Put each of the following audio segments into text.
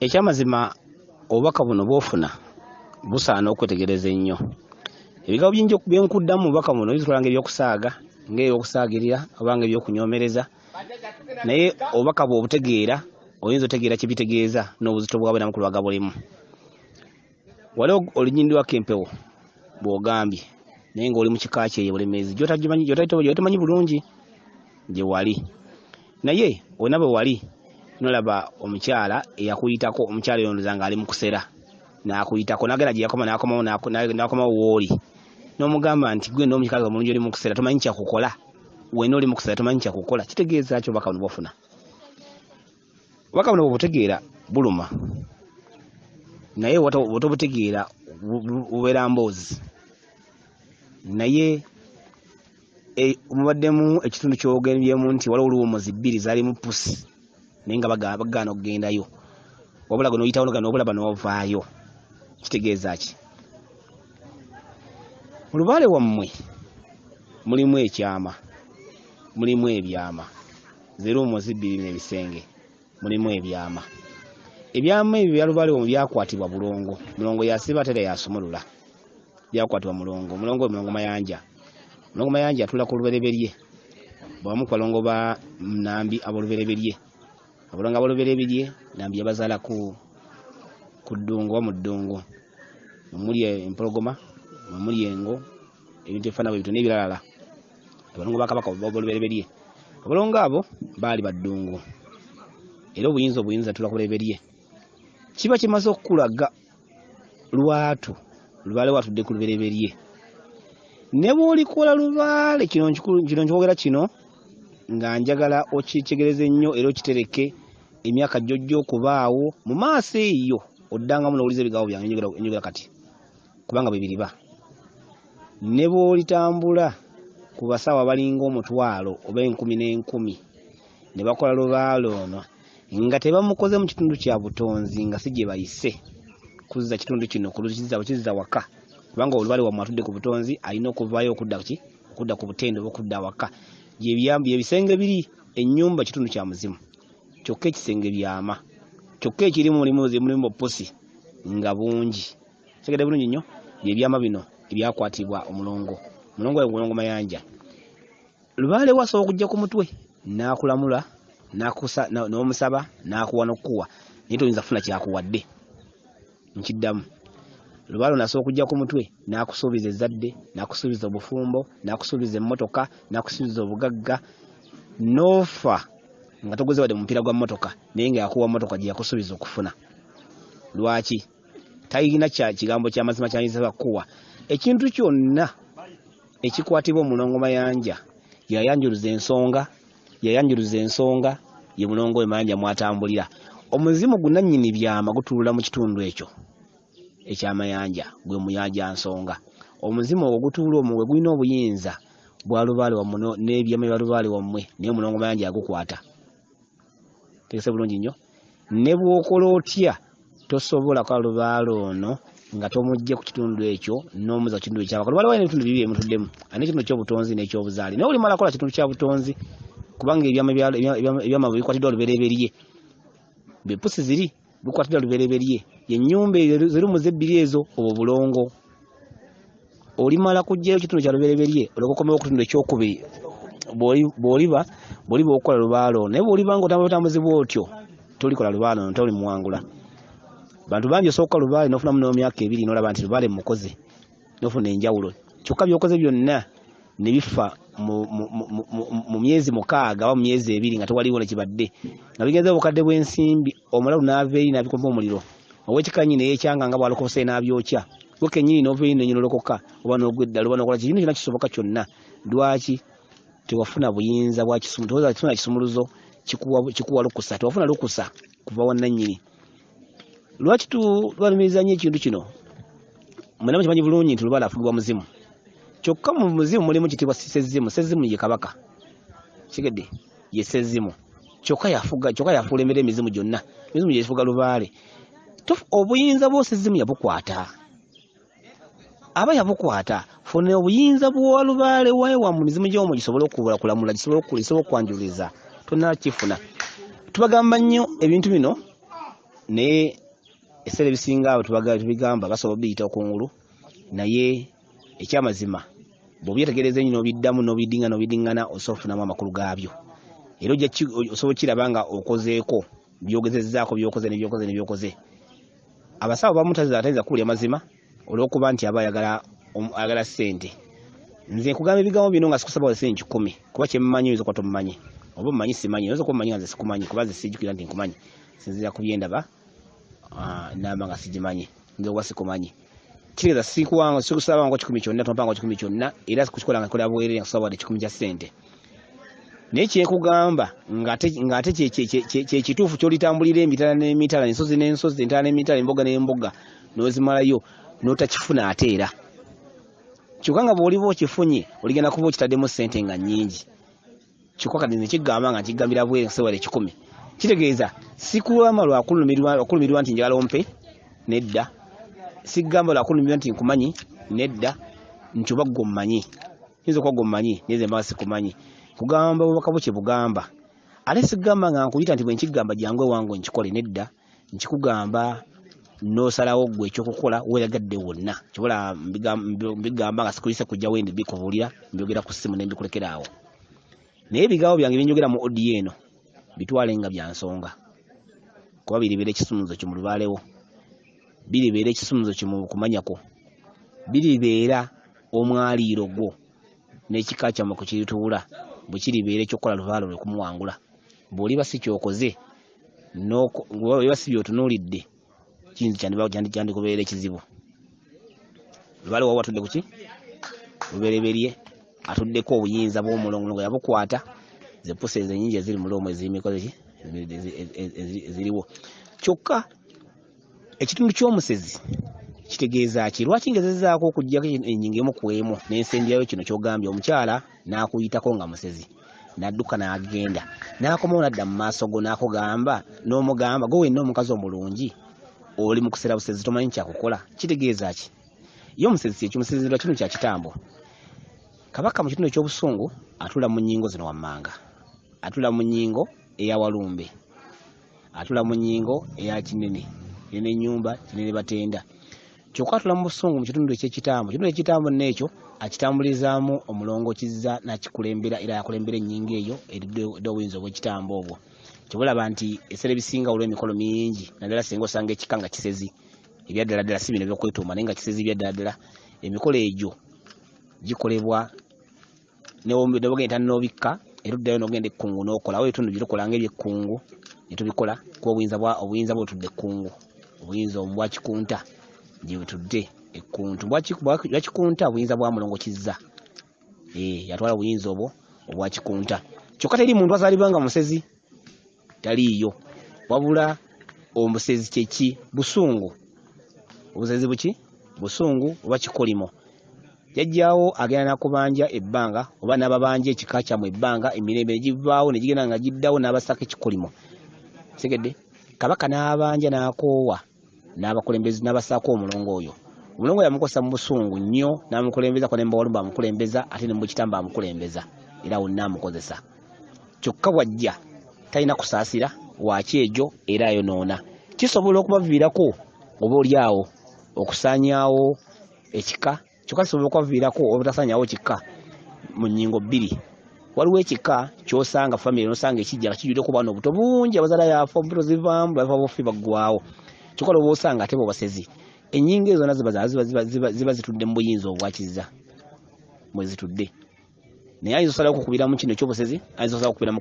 ekyamazima obubaka buno bwofuna busaana okwetegereza ennyo. Ebigambo bingi byenkuddamu mu bubaka buno bizitwala ng'ebyokusaaga, ng'ebyokusaagirira oba ng'ebyokunyomereza, naye obubaka bw'obutegeera oyinza otegeera kye bitegeeza n'obuzito bwabwe namu ku lwaga bulimu. Wali olinyindirwako empewo bw'ogambye naye ng'oli mu kika kyeyo bulemeezi gy'otamanyi bulungi gye wali. Naye wonna bwe wali nolaba omukyala eyakuyitako, omukyala yondoza ng'ali mu kusera n'akuyitako n'agenda gye yakoma n'akomawo w'oli n'omugamba nti gwe n'omukyala omulungi oli mu kusera tomanyi kyakukola, wenna oli mu kusera tomanyi kyakukola, kitegeeza ki obubaka buno bwofuna? Obubaka buno bw'obutegeera buluma, naye bw'otobutegeera bubeera mboozi. Naye mubaddemu ekitundu kyogenbyemu nti waliwo oluwumuzi bbiri zaali mu pusi naye nga bagaana okugendayo, wabula gwe n'oyitawo n'obulaba n'ovaayo. Kitegeeza ki? Mu lubaale wammwe mulimu ekyama, mulimu ebyama, zeruwumuzi bbiri n'ebisenge, mulimu ebyama. Ebyama ebyo bya lubaale wammwe byakwatibwa Bulongo. Mulongo yasiba ate era yasumulula. Byakwatibwa Mulongo. Mulongo Mayanja. Mulongo Mayanja atula ku lubereberye. Bamu ku balongo ba Nambi ab'olubereberye. Abalongo ab'olubereberye Nambi yabazaala ku ddungu wa mu ddungu. Muli empologoma, muli engo, ebintu ebifaanana bwe bityo n'ebirala. Abalongo ba Kabaka ab'olubereberye. Abalongo abo baali baddungu. Era obuyinza tula ku lubereberye. Kiba kimaze okukulaga lwatu, lubaale watudde ku lubereberye. Ne bw'olikola lubaale kino nkyogera kino nga njagala okitegereze ennyo era okitereke emyaka jjojja okubaawo mu maaso eyo oddangamu n'owuliza ebigambo byange enjogera kati kubanga bwe biriba. Ne bw'olitambula ku basawo abalinga 1000 oba 10,000 ne bakola lubaale ono nga tebamukoze mu kitundu kya butonzi nga si gye bayise kuzza kitundu kino kuzza waka, kubanga olubaale wammwe atudde ku butonzi alina okuvaayo okudda ku butende oba okudda waka. Ebisenge biri ennyumba kitundu kya muzimu, kyokka ekisenge byama, kyokka ekirimu mulimu pusi nga bungi. Kitegeera bulungi nnyo byebyama bino ebyakwatibwa Mulongo Mayanja. Lubaale wasobola okujja ku mutwe n'akulamula n'omusaba n'akuwa n'okuwa naye toyinza kufuna kyakuwadde. Nkiddamu, lubaale nasobola okujja ku mutwe n'akusuubiza ezzadde, n'akusuubiza obufumbo, n'akusuubiza emmotoka, n'akusuubiza obugagga, n'ofa nga togoze wadde mu mupiira gwa mmotoka naye nga yakuwa mmotoka gye yakusuubiza okufuna. Lwaki? Talina kigambo ky'amazima ky'ayinza kuwa. Ekintu kyonna ekikwatibwa Mulongo Mayanja yayanjuluza ensonga ye Mulongo Mayanja mwatambulira. Omuzimu gunnannyini byama gutuulula mu kitundu ekyo ekyamayanja gwe muyanja nsonga. Omuzimu ogwo gutuula omwo gwe gulina obuyinza bwa lubaale wammwe n'ebyama bya lubaale wammwe naye Mulongo Mayanja agukwata. Tegese bulungi nnyo. Ne bw'okola otya tosobola kwa lubaale ono nga tomujje ku kitundu ekyo n'omuza ku kitundu ekyabaka. Lubaale walina ebitundu bibiri emutuddemu, alina ekitundu ky'obutonzi n'ekyobuzaale. Naye olimala kola kitundu kya butonzi kubanga ebyama bikwatiddwa olubereberye. Bepusi ziri bikwatiddwa olubereberye. Ennyumba zirumuze ebbiri ezo obwo Bulongo. Olimala kujjayo kitundu kya lubereberye olwokokomewo ku kitundu ekyokubiri bw'oliba okukola lubaale ono. Naye bw'oliba ng'otambuzibwa otyo tolikola lubaale ono, toli muwangula. Bantu bangi osooka lubaale n'ofunamu n'emyaka 2 n'olaba nti lubaale mukoze n'ofuna enjawulo. Kyokka by'okoze byonna ne bifa mu myezi 6 oba mu myezi 2 nga tewaliwo ne kibadde. Nga bigenze obukadde bw'ensimbi omulalu n'ava eri n'abikuba omuliro. Ow'ekikanyini yeekyanga nga bw'alokose n'abyokya. Gwe kennyini n'ova eri n'onyololokoka oba n'ogwedda luba n'okola kintu kyonna kisoboka kyonna. Lwaki? Tewafuna buyinza bwa kisumu. Tewafuna kisumuluzo kikuwa lukusa. Tewafuna lukusa kuva wannannyini. Lwaki twalumiriza nnyo ekintu kino? Mwena mukimanyi bulungi nti lubaale afugibwa muzimu. Kyokka mu muzimu mulimu kitibwa Sezzimu. Sezzimu ye kabaka. Kigedde ye Sezzimu. Kyokka yafuula emere emizimu gyonna. Emizimu gye gifuga lubaale. Obuyinza bwa Sezzimu yabukwata. Aba yabukwata. Funa obuyinza bwa lubaale wa mu mizimu gy'omwo gisobola okulamula, gisobola okwanjululiza. Tonna kifuna. Tubagamba nnyo ebintu bino naye essere bisinga abo tubigamba basobola biyita okungulu naye ekyamazima bw'obyetegereza ennyo n'obiddingana osobola okufunamu amakulu gaabyo era osobola kiraba nga okozeeko byogezezzaako nebyokoze abasawo bamu tayinza kuwulira mazima olw'okuba nti aba ayagala ssente. Nze nkugamba ebigambo bino nga sikusaba sente 10 kuba kyemmanyi oyinza okuba tomumanyi oba omumanyi simanyi oyinza okuba omumanyi nga nze sikumanyi kuba nze sijjukira nti nkumanyi sinzira ku byendaba namba nga sigimanyi nze oba sikumanyi kitegeeza sikusaba ngo 10 kyonna tompanga 10 kyonna era sikukikola nga kola bwerere nga kusaba wadde 10 kya ssente naye kyekugamba ng'ate kyekituufu kyolitambulira emitala n'emitala ensozi n'ensozi entala n'emitala emboga n'emboga n'ozimalayo n'otakifuna ate era kyokka nga bw'oliba okifunye oligenda kuba okitaddemu ssente nga nnyingi kyokka kati nekigamba nga nkigambira bwere kusewala 10 kitegeeza sikulwama lwakulumirwa nti njagala ompe nedda sigamba lwakulumirwa nti nkumanyi nedda nti oba ggwe ommanyi yinza okuba ggwe ommanyi naye nze mba sikumanyi kugamba bubaka bukye bugamba ate sigamba nga nkuyita nti bwe nkigamba jangu ewange nkikole nedda nkikugamba n'osalawo ggwe ekyokukola weeragadde wonna kyobola mbigamba nga sikuyise kujja wendi bikubuulira mbyogera ku ssimu ne mbikulekera awo naye ebigambo byange byenjogera mu odiyo eno bitwale nga bya nsonga kuba biribeera ekisumuluzo kyo mu lubaalewo biribeera ekisumuluzo kyo mu kumanyako biribeera omwaliiro gwo n'ekika kyammwe ku kirituula bwe kiribeera ekyokukola lubaalo lwe kumuwangula bw'oliba si kyokoze oliba si byotunuulidde kiyinza kyandikubeera ekizibu lubaale wawo atudde kuki lubereberye atuddeko obuyinza bw'omulongo yabukwata zepusa ezo ennyingi eziri mu loomu ezirimikoze eziriwo kyokka ekitundu ky'omusezi kitegeeza ki lwaki ngezezaako okuggyako ennyingo emu ku emu n'ensembyayo kino ky'ogambye omukyala n'akuyitako nga musezi n'adduka n'agenda n'akomawo n'adda mu maaso go n'akugamba n'omugamba gwe wenna omukazi omulungi oli mu kuseera busezi tomanyi kyakukola kitegeeza ki ye omusezi ekimusezerwa kino kya kitambo kabaka mu kitundu ekyobusungu atula mu nnyingo zino wammanga atula mu nnyingo eya walumbe atula mu nnyingo eya kinene n'ennyumba kinene batenda kyokka atula mu busungu mu kitundu ekyekitambo kitundu ekitambo n'ekyo akitambulizaamu omulongo kizza n'akikulembera era yakulembera ennyingo eyo eridde obuyinza obw'ekitambo obwo kyobulaba nti essere bisinga olw'emikolo mingi naddala singa osanga ekika nga kisezi ebyaddala si bino ebyokwetuuma naye nga kisezi ebyaddala emikolo egyo gikolebwa nebagenda n'obikka eruddayo n'ogenda ekkungu n'okola awo ebitundu byetukola ng'ebyekkungu netubikola kuba obuyinza bwetudde ekkungu obuyinza obwakikunta gye bwetudde ekkuntu bwakikunta obuyinza bwa mulongo kizza yatwala obuyinza obwo obwakikunta kyokka teri muntu azaalibwa nga musezi taliiyo wabula omusezi kyeki busungu obusezi buki busungu oba kikolimo jajjaawo agenda nakubanja ebbanga oba n'ababanja ekika kyamu ebbanga emirembe negivaawo negigenda nga giddawo n'abasaka ekikolimo segedde kabaka n'abanja n'akoowa n'abakulembezi n'abasaako omulongo oyo omulongo yamukosa mu busungu nnyo n'amukulembezako ne mbawalumba amukulembeza ate ne mubukitamba amukulembeza era wonna amukozesa kyokka wajja talina kusaasira waki egyo era ayonoona kisobola okubaviirako oba oli awo okusaanyaawo ekika kyokka kisobola okubaviirako obutasaanyaawo kika mu nnyingo bbiri waliwo ekika kyosanga famire nosanga ekijja nga kijjudde ku baana obuto bungi abazaala yafa obuto zivaamu bava bofi baggwawo kyokka lwoba osanga ate bobasezi ennyingo ezo zonna ziba zitudde mu buyinza obwakizza mwe zitudde naye ayinza osalawo okukubiramu kino ekyobusezi ayinza osalawo okukubira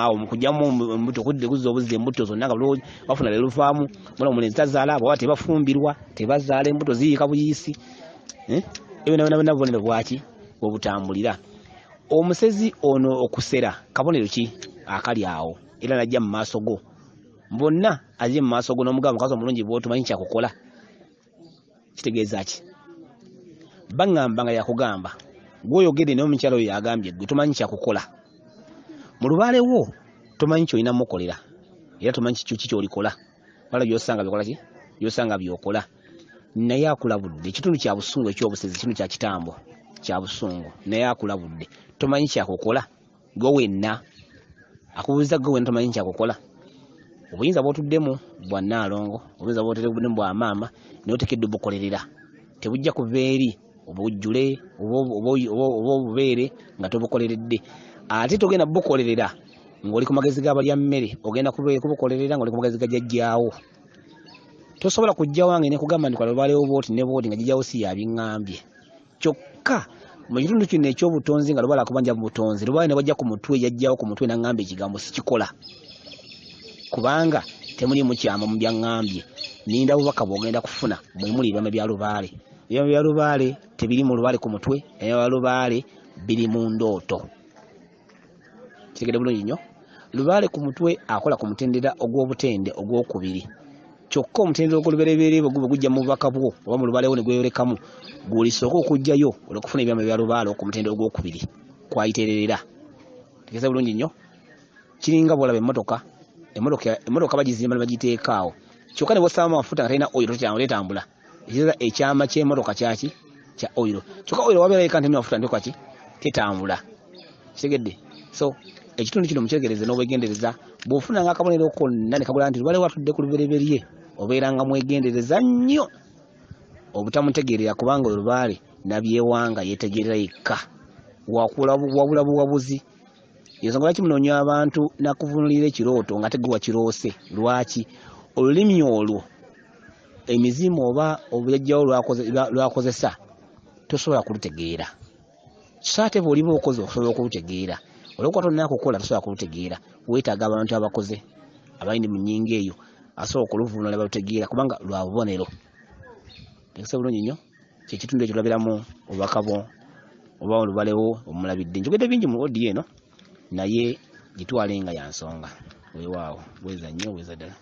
awo mukugyamu embuto kuzza obuzza embuto zonna nga bafuna lero luvaamu mula omulenzi tazaala baba tebafumbirwa tebazaala embuto ziyiika buyiisi ebyo nabona bubonero bwaki bwobutambulira omusezi ono okusera kabonero ki akali awo era najja mu maaso go bonna azye mu maaso go n'omugamba mukazi omulungi bwotumanyi kyakukola kitegeeza ki baŋŋamba nga yakugamba gwoyogedde naye omukyala oyo yagambye gwe tomanyi kyakukola mu lubaale wo tomanyi kyolina mukolera era tomanyi kiki kyolikola wala byosanga byokola ki byosanga byokola naye akulabudde ekitundu kya busungu ekyobusezi ekitundu kya kitambo kya busungu naye akulabudde tomanyi kyakukola gwe wenna akubuuza gwe wenna tomanyi kyakukola obuyinza bw'otuddemu bwa Nnaalongo, obuyinza bw'otuddemu bwa maama, naye oteekeddwa obukolerera. Tebujja kuva eri obujjule oba obubeere nga tobukoleredde. Ate togenda bukolerera ng'oli ku magezi g'abalya mmere, ogenda kubukolerera ng'oli ku magezi ga jjajjaawo. Tosobola kujja wange ne kugamba ndi kwalebaalewo bwoti ne bwoti nga jjajjaawo si yabiŋŋambye. Kyokka mu kitundu kino eky'obutonzi nga Lubaale akubanja mu butonzi, Lubaale ne bajja ku mutwe, jjajjaawo ku mutwe n'aŋŋamba ekigambo sikikola. Kubanga temuli mukyama mu byaŋŋambye. Ninda bubaka bw'ogenda kufuna bwe muli ebyama bya Lubaale. Ebyama bya Lubaale tebiri mu Lubaale ku mutwe, ebyama bya Lubaale biri mu ndooto. Kitegeera bulungi nnyo. Lubaale ku mutwe akola ku mutendera ogw'obutende ogw'okubiri. Kyokka omutendera ogw'olubereberye bwe gujja mu bubaka bwo oba mu Lubaale wo ne gweyolekamu, gw'olisooka okujjayo olw'okufuna ebyama bya Lubaale ku mutendera ogw'okubiri kwayitererera. Tegeeza bulungi nnyo. Kiringa bw'olaba emmotoka. Emmotoka bagizimba ne bagiteeka awo. Kyokka ne bw'osaamu amafuta nga talina oyiro tetambula. Ekitegeeza ekyama ky'emmotoka kyaki? Kya oyiro. Kyokka oyiro wabeera yeka nti amafuta nteekwa ki? Tetambula. Kitegedde? So ekitundu kino mukyegereze n'obwegendereza. Bw'ofunanga akabonero konna ne kagula nti Lubaale watudde ku lubereberye, obeeranga mwegendereza nnyo obutamutegeerera, kubanga Lubaale nabyewanga yeetegeerera yekka. Wabula buwabuzi. Ensonga lwaki munoonya abantu nakuvunulira ekirooto nga teguwa kiroose. Lwaki? Olulimi olwo emizimu oba obujajjawo lwakozesa tosobola kulutegeera. So ate bw'oliba okoze osobola okulutegeera. Olwokuba tolina kukola tosobola kulutegeera. Weetaaga abantu abakoze abalindi mu nnyingo eyo asobola okuluvunula balutegeera kubanga lwa bubonero. Tegeeza bulungi nnyo. Kyekitundu ekyo tulabiramu obubaka bwo oba Lubaale wo omulabidde. Njogedde bingi mu odiyo eno naye gitwale nga ya nsonga. Weewaawo bweza nnyo bweza ddala.